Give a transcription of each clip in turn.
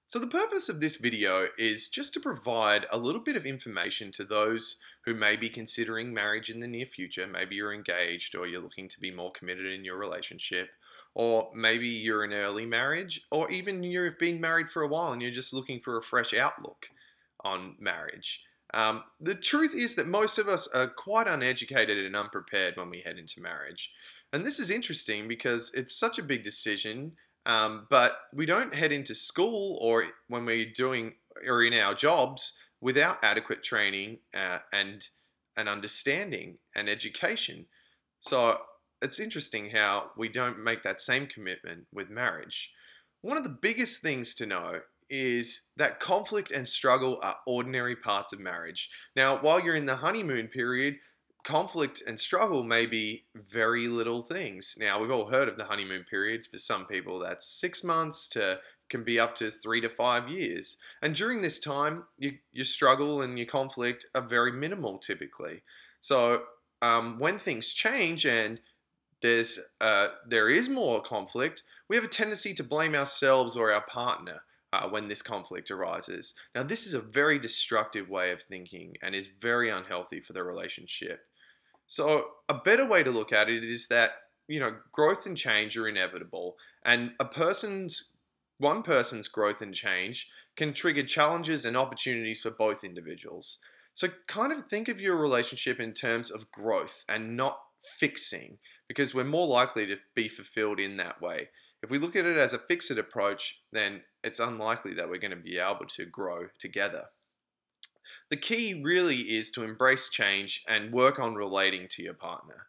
So the purpose of this video is just to provide a little bit of information to those who may be considering marriage in the near future. Maybe you're engaged or you're looking to be more committed in your relationship, or maybe you're in early marriage, or even you've been married for a while and you're just looking for a fresh outlook on marriage. The truth is that most of us are quite uneducated and unprepared when we head into marriage. And this is interesting because it's such a big decision, but we don't head into school or when we're doing or in our jobs without adequate training and an understanding and education. So it's interesting how we don't make that same commitment with marriage. One of the biggest things to know is that conflict and struggle are ordinary parts of marriage. Now, while you're in the honeymoon period, conflict and struggle may be very little things. Now, we've all heard of the honeymoon period. For some people, that's 6 months to can be up to 3 to 5 years. And during this time, your struggle and your conflict are very minimal typically. So, when things change and there is more conflict, we have a tendency to blame ourselves or our partner when this conflict arises. Now, this is a very destructive way of thinking and is very unhealthy for the relationship. So, a better way to look at it is that, growth and change are inevitable, and one person's growth and change can trigger challenges and opportunities for both individuals. So, kind of think of your relationship in terms of growth and not fixing, because we're more likely to be fulfilled in that way. If we look at it as a fix-it approach, then it's unlikely that we're going to be able to grow together. The key really is to embrace change and work on relating to your partner.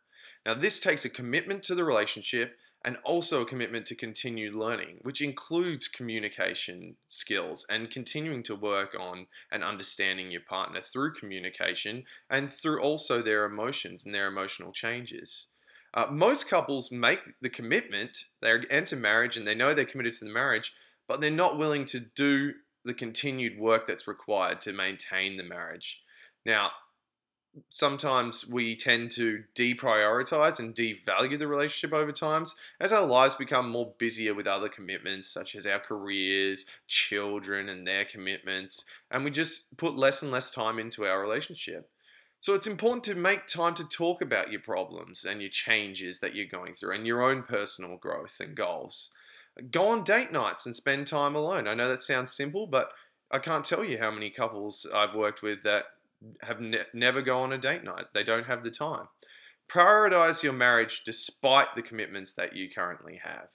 Now, this takes a commitment to the relationship and also a commitment to continued learning, which includes communication skills and continuing to work on and understanding your partner through communication and through also their emotions and their emotional changes. Most couples make the commitment, they enter marriage and they know they're committed to the marriage, but they're not willing to do the continued work that's required to maintain the marriage. Now, sometimes we tend to deprioritize and devalue the relationship over times as our lives become more busier with other commitments such as our careers, children and their commitments, and we just put less and less time into our relationship. So it's important to make time to talk about your problems and your changes that you're going through and your own personal growth and goals. Go on date nights and spend time alone. I know that sounds simple, but I can't tell you how many couples I've worked with that have never go on a date night. They don't have the time. Prioritize your marriage despite the commitments that you currently have.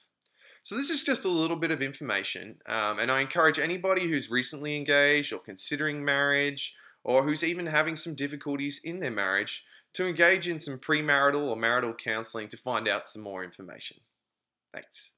So this is just a little bit of information, and I encourage anybody who's recently engaged or considering marriage or who's even having some difficulties in their marriage to engage in some premarital or marital counseling to find out some more information. Thanks.